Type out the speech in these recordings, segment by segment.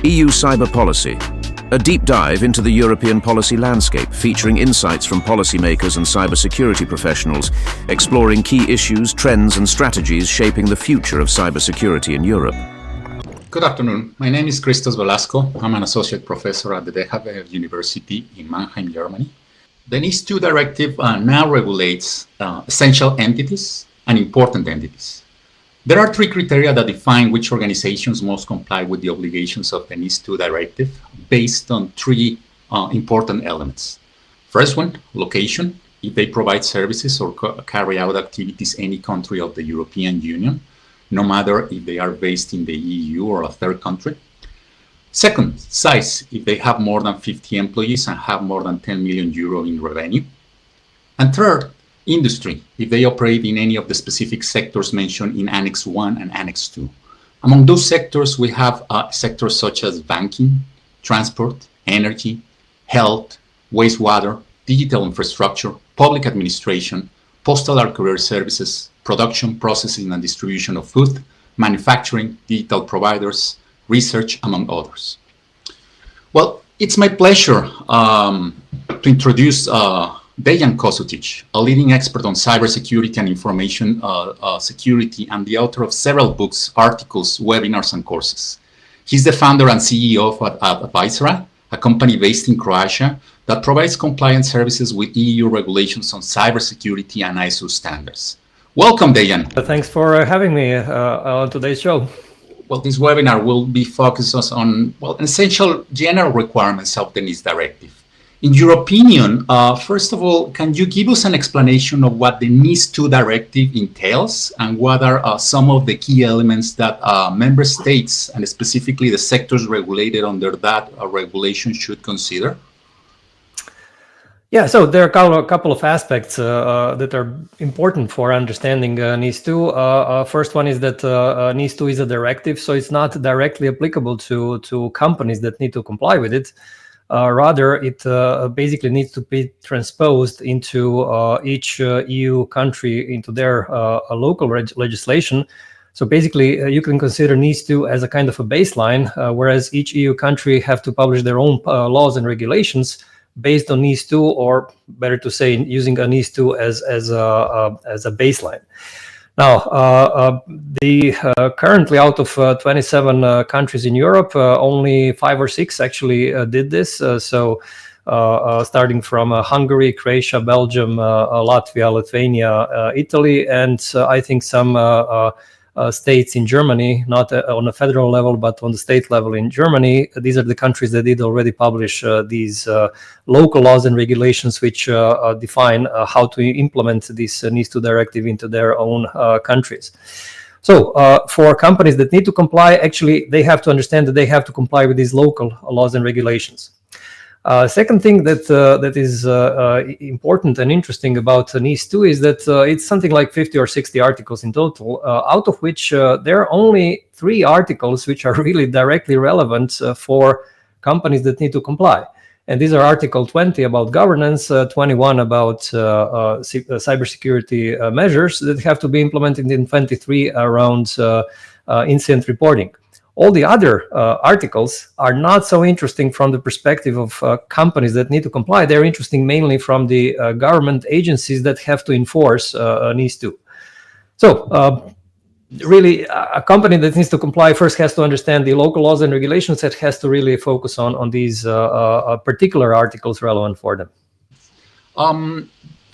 EU cyber policy, a deep dive into the European policy landscape featuring insights from policymakers and cybersecurity professionals, exploring key issues, trends and strategies shaping the future of cybersecurity in Europe. Good afternoon. My name is Christos Velasco. I'm an associate professor at the Dejan University in Mannheim, Germany. The NIS2 Directive now regulates essential entities and important entities. There are three criteria that define which organizations must comply with the obligations of the NIS2 Directive based on three important elements. First one, location, if they provide services or carry out activities in any country of the European Union, no matter if they are based in the EU or a third country. Second, size, if they have more than 50 employees and have more than 10 million euro in revenue. And third, industry, if they operate in any of the specific sectors mentioned in Annex 1 and Annex 2. Among those sectors, we have sectors such as banking, transport, energy, health, wastewater, digital infrastructure, public administration, postal or courier services, production, processing and distribution of food, manufacturing, digital providers, research, among others. Well, it's my pleasure to introduce Dejan Kosutic, a leading expert on cybersecurity and information security and the author of several books, articles, webinars, and courses. He's the founder and CEO of Advisera, a company based in Croatia that provides compliance services with EU regulations on cybersecurity and ISO standards. Welcome, Dejan. Thanks for having me on today's show. Well, this webinar will be focused on essential general requirements of the NIS Directive. In your opinion, first of all, can you give us an explanation of what the NIS2 Directive entails and what are some of the key elements that member states and specifically the sectors regulated under that regulation should consider? Yeah, so there are a couple of aspects that are important for understanding NIS2. First one is that NIS2 is a directive, so it's not directly applicable to companies that need to comply with it. Rather, it basically needs to be transposed into each EU country into their local legislation. So basically, you can consider NIS2 as a kind of a baseline, whereas each EU country have to publish their own laws and regulations based on NIS2, or better to say, using a NIS2 as a baseline. Now, currently out of 27 countries in Europe, only 5 or 6 actually did this. Starting from Hungary, Croatia, Belgium, Latvia, Lithuania, Italy, and I think some states in Germany, not on a federal level, but on the state level in Germany. These are the countries that did already publish these local laws and regulations which define how to implement this NIS2 directive into their own countries. So for companies that need to comply, actually, they have to understand that they have to comply with these local laws and regulations. Second thing that is important and interesting about NIS2 is that it's something like 50 or 60 articles in total, out of which there are only 3 articles which are really directly relevant for companies that need to comply. And these are Article 20 about governance, 21 about cybersecurity measures that have to be implemented, in 23 around incident reporting. All the other articles are not so interesting from the perspective of companies that need to comply. They're interesting mainly from the government agencies that have to enforce NIS2. So really, a company that needs to comply first has to understand the local laws and regulations, that has to really focus on these particular articles relevant for them.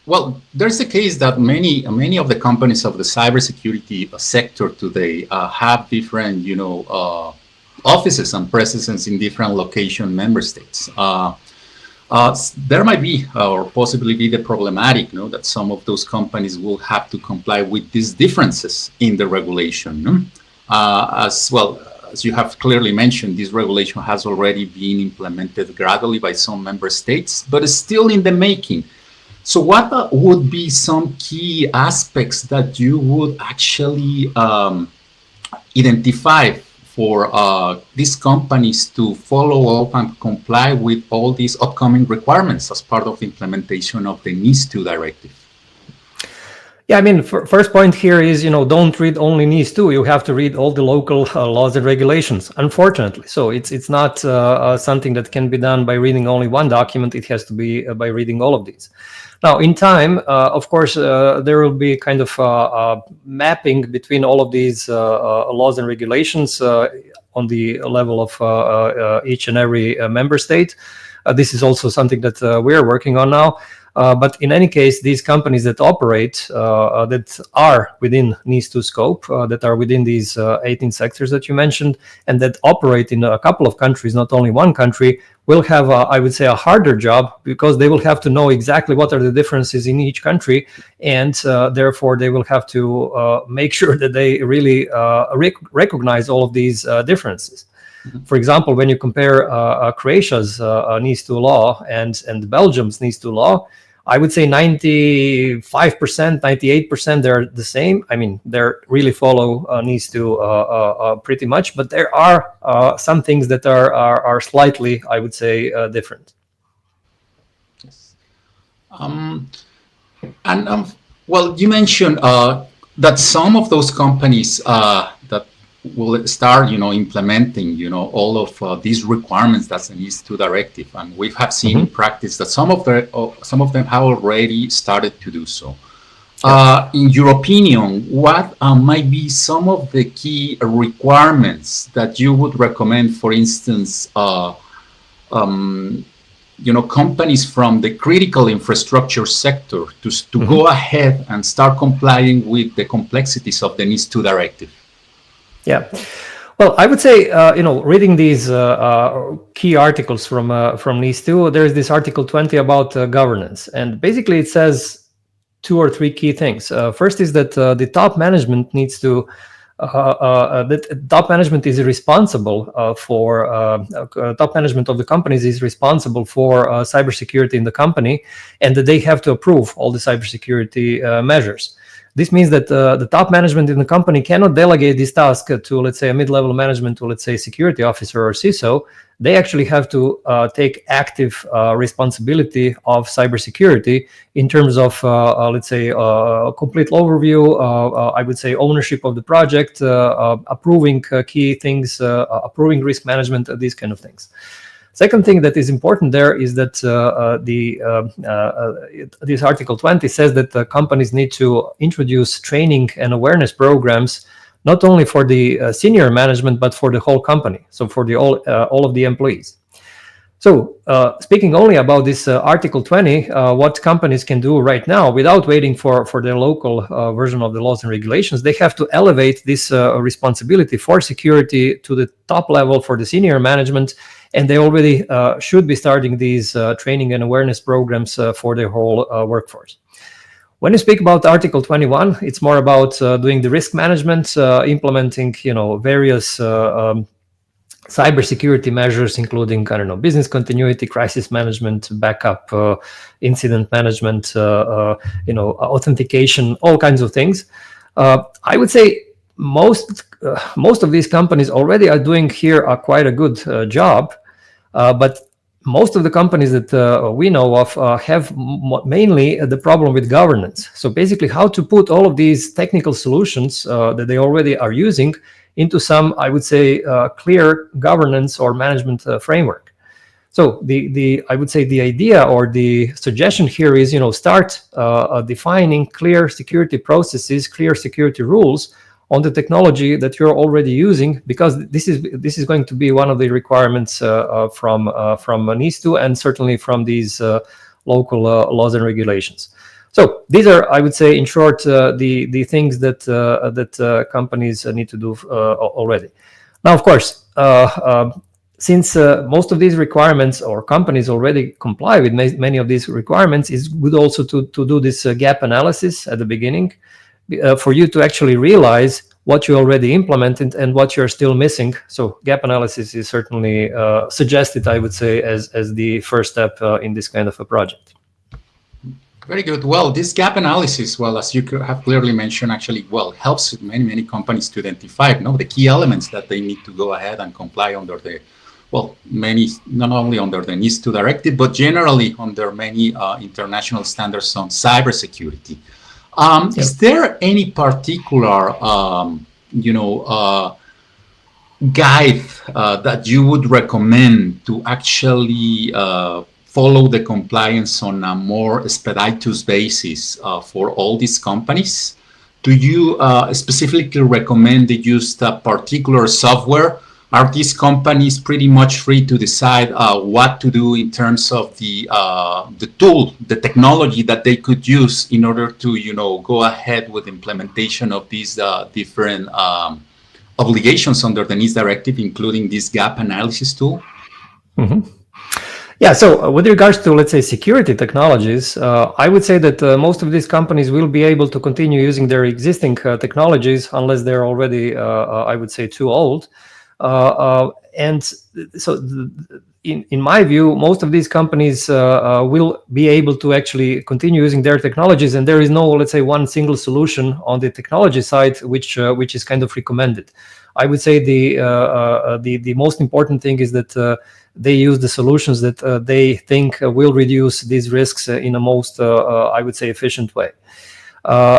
Well, there's the case that many of the companies of the cybersecurity sector today have different, offices and presences in different location member states. There might be, or possibly be, the problematic, that some of those companies will have to comply with these differences in the regulation. As well, as you have clearly mentioned, this regulation has already been implemented gradually by some member states, but is still in the making. So what would be some key aspects that you would actually identify for these companies to follow up and comply with all these upcoming requirements as part of the implementation of the NIS2 directive? Yeah, I mean, first point here is, don't read only NIS2. You have to read all the local laws and regulations, unfortunately. So it's not something that can be done by reading only one document. It has to be by reading all of these. Now, in time, of course, there will be kind of mapping between all of these laws and regulations on the level of each and every member state. This is also something that we're working on now. But in any case, these companies that operate, that are within NIS2 scope, that are within these 18 sectors that you mentioned, and that operate in a couple of countries, not only one country, will have, I would say, a harder job, because they will have to know exactly what are the differences in each country, and therefore they will have to make sure that they really recognize all of these differences. For example, when you compare Croatia's NIS2 law and Belgium's NIS2 law, I would say 95%, 98%, they're the same. I mean, they really follow NIS2 pretty much, but there are some things that are slightly, I would say, different. Yes. Well, you mentioned that some of those companies that will start, implementing, all of these requirements that's the NIS2 directive, and we have seen in practice that some of them have already started to do so. In your opinion, what might be some of the key requirements that you would recommend, for instance, companies from the critical infrastructure sector to go ahead and start complying with the complexities of the NIS2 directive? Yeah, well, I would say, reading these key articles from NIS2, there is this Article 20 about governance, and basically it says 2 or 3 key things. First is that the top management needs to, that top management is responsible top management of the companies is responsible for cybersecurity in the company, and that they have to approve all the cybersecurity measures. This means that the top management in the company cannot delegate this task to, let's say, a mid-level management, to, let's say, security officer or CISO. They actually have to take active responsibility of cybersecurity in terms of, let's say, complete overview, I would say ownership of the project, approving key things, approving risk management, these kind of things. Second thing that is important there is that this Article 20 says that companies need to introduce training and awareness programs, not only for the senior management, but for the whole company, so for the all of the employees. So speaking only about this Article 20, what companies can do right now without waiting for their local version of the laws and regulations, they have to elevate this responsibility for security to the top level for the senior management, and they already should be starting these training and awareness programs for their whole workforce. When you speak about Article 21, it's more about doing the risk management, implementing, various cybersecurity measures, including, business continuity, crisis management, backup, incident management, authentication, all kinds of things. I would say most of these companies already are doing here quite a good job, but most of the companies that we know of have mainly the problem with governance. So basically, how to put all of these technical solutions that they already are using into some, I would say, clear governance or management framework. So I would say the idea or the suggestion here is, start defining clear security processes, clear security rules on the technology that you're already using, because this is going to be one of the requirements from NIS2 and certainly from these local laws and regulations. So these are, I would say, in short, the things that companies need to do already. Now, of course, since most of these requirements or companies already comply with many of these requirements, it's good also to do this gap analysis at the beginning, for you to actually realize what you already implemented and what you're still missing. So gap analysis is certainly suggested, I would say, as the first step in this kind of a project. Very good. Well, this gap analysis, well, as you have clearly mentioned, actually, helps many companies to identify, the key elements that they need to go ahead and comply under the, not only under the NIS2 directive, but generally under many international standards on cybersecurity. Is there any particular, guide that you would recommend to actually follow the compliance on a more expeditious basis for all these companies? Do you specifically recommend the use of particular software? Are these companies pretty much free to decide what to do in terms of the tool, the technology that they could use in order to, go ahead with implementation of these different obligations under the NIS Directive, including this gap analysis tool? Mm-hmm. Yeah, so with regards to, let's say, security technologies, I would say that most of these companies will be able to continue using their existing technologies unless they're already, I would say, too old. And so in my view, most of these companies will be able to actually continue using their technologies, and there is no, let's say, one single solution on the technology side which is kind of recommended. I would say the most important thing is that they use the solutions that they think will reduce these risks in a most, I would say, efficient way.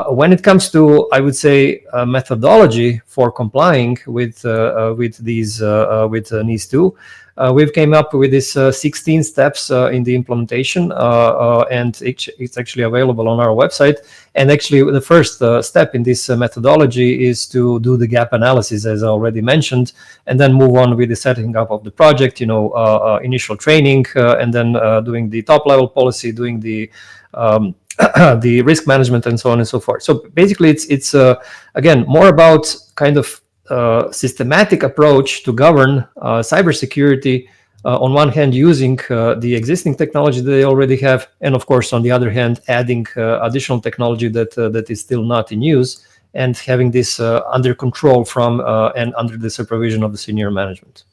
When it comes to, I would say, methodology for complying with these with NIS2, we've came up with this 16 steps in the implementation, and it's actually available on our website. And actually, the first step in this methodology is to do the gap analysis, as I already mentioned, and then move on with the setting up of the project. Initial training, and then doing the top-level policy, doing the the risk management, and so on and so forth. So basically, it's again more about kind of systematic approach to govern cybersecurity. On one hand, using the existing technology that they already have, and of course, on the other hand, adding additional technology that is still not in use, and having this under control from and under the supervision of the senior management.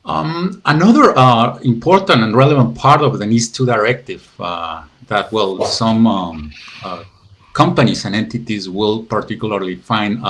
Another important and relevant part of the NIS2 Directive that, well, some companies and entities will particularly find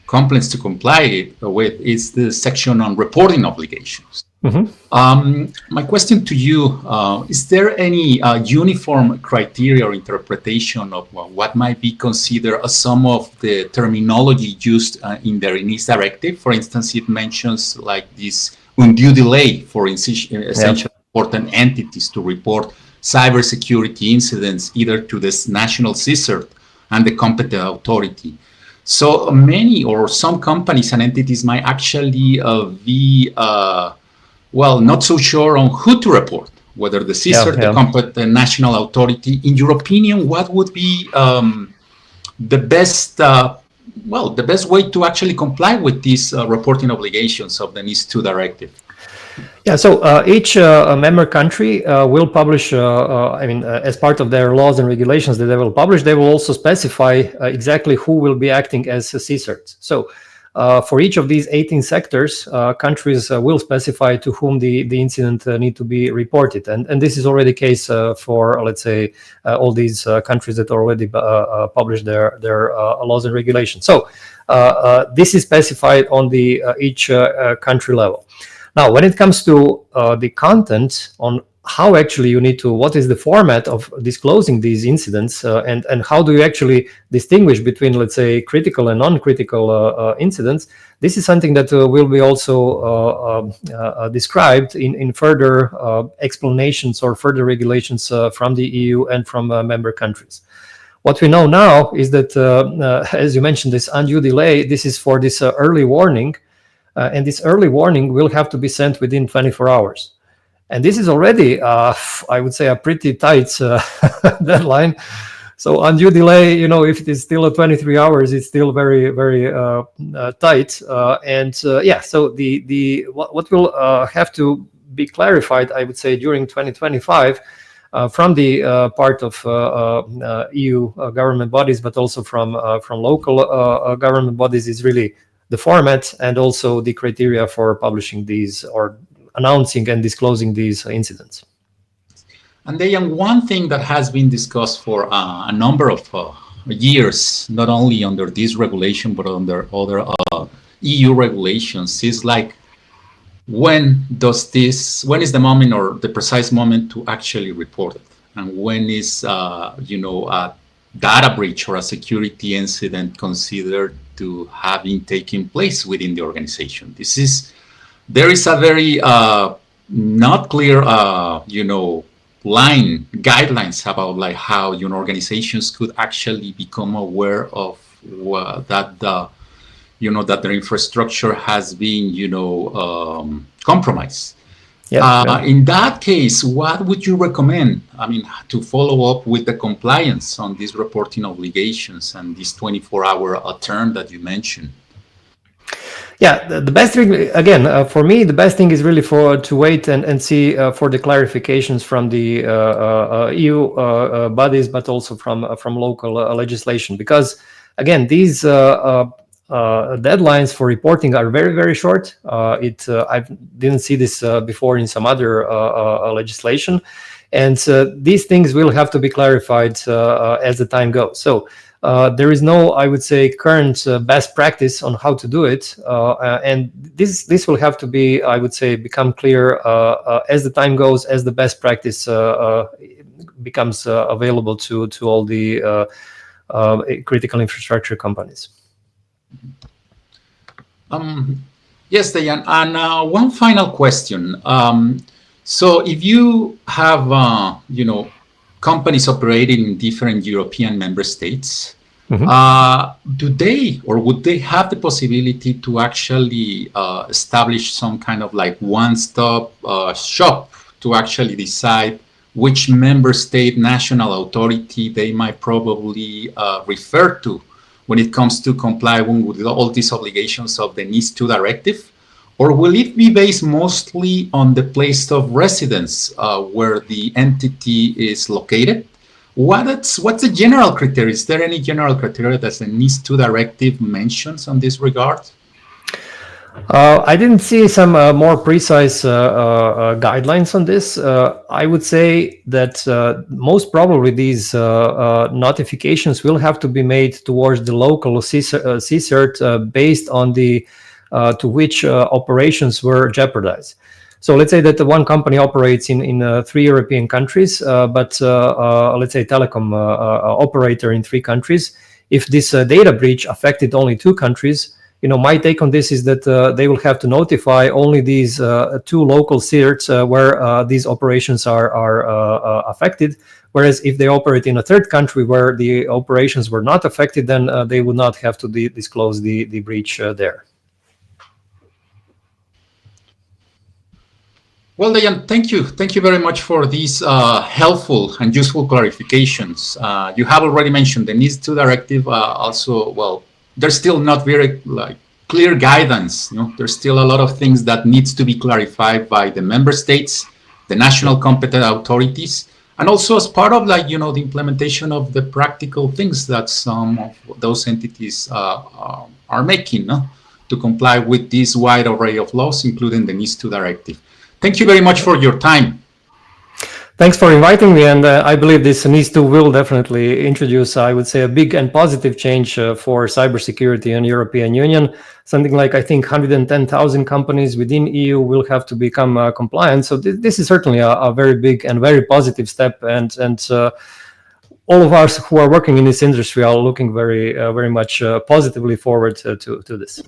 complaints to comply with is the section on reporting obligations. Mm-hmm. My question to you, is there any uniform criteria or interpretation of what might be considered as some of the terminology used in the NIS Directive? For instance, it mentions like this undue delay for essential important entities to report cybersecurity incidents either to this national CSIRT and the competent authority. So many or some companies and entities might actually be, not so sure on who to report, whether the CSIRT, the competent national authority. In your opinion, what would be the best way to actually comply with these reporting obligations of the NIS2 Directive? Yeah, so each member country will publish, as part of their laws and regulations that they will publish, they will also specify exactly who will be acting as CSIRTs. So for each of these 18 sectors, countries will specify to whom the incident need to be reported. And this is already the case for, let's say, all these countries that already publish their laws and regulations. So this is specified on the each country level. Now, when it comes to the content on how actually you need to, what is the format of disclosing these incidents, and how do you actually distinguish between, let's say, critical and non-critical incidents, this is something that will be also described in further explanations or further regulations from the EU and from member countries. What we know now is that, as you mentioned, this undue delay, this is for this early warning, and this early warning will have to be sent within 24 hours. And this is already, I would say, a pretty tight deadline. So undue delay, if it is still at 23 hours, it's still very, very tight. So what will have to be clarified, I would say, during 2025 from the part of EU government bodies, but also from local government bodies, is really the format and also the criteria for publishing these or announcing and disclosing these incidents. And Dejan, one thing that has been discussed for a number of years, not only under this regulation, but under other EU regulations, is like, when is the moment or the precise moment to actually report it? and when is a data breach or a security incident considered to have been taking place within the organization. There is a very not clear guidelines about like how organizations could actually become aware of that their infrastructure has been compromised. In that case, what would you recommend? I mean, to follow up with the compliance on these reporting obligations and this 24-hour term that you mentioned. Yeah, the best thing, again, for me, the best thing is really to wait and see for the clarifications from the EU bodies, but also from local legislation. Because, again, these deadlines for reporting are very, very short. I didn't see this before in some other legislation. And these things will have to be clarified as the time goes. So there is no, I would say, current best practice on how to do it. And this will have to be, I would say, become clear as the time goes, as the best practice becomes available to all the critical infrastructure companies. Yes, Dejan. And one final question. So if you have, companies operating in different European member states, do they or would they have the possibility to actually establish some kind of like one-stop shop to actually decide which member state national authority they might probably refer to when it comes to complying with all these obligations of the NIS2 Directive? Or will it be based mostly on the place of residence where the entity is located? What's the general criteria? Is there any general criteria that the NIS2 Directive mentions on this regard? I didn't see some more precise guidelines on this. I would say that most probably these notifications will have to be made towards the local CSIRT based on the to which operations were jeopardized. So let's say that the one company operates in 3 European countries, but let's say telecom operator in 3 countries. If this data breach affected only 2 countries, my take on this is that they will have to notify only these 2 local CSIRTs where these operations are affected. Whereas if they operate in a 3rd country where the operations were not affected, then they would not have to disclose the breach there. Well, Dejan, thank you. Thank you very much for these helpful and useful clarifications. You have already mentioned the NIS2 Directive. Also, well, there's still not very clear guidance. There's still a lot of things that needs to be clarified by the member states, the national competent authorities, and also as part of the implementation of the practical things that some of those entities are making to comply with this wide array of laws, including the NIS2 Directive. Thank you very much for your time. Thanks for inviting me, and I believe this NIS2 will definitely introduce, I would say, a big and positive change for cybersecurity in European Union. Something like, I think, 110,000 companies within EU will have to become compliant. So this is certainly a very big and very positive step, and all of us who are working in this industry are looking very much positively forward to this.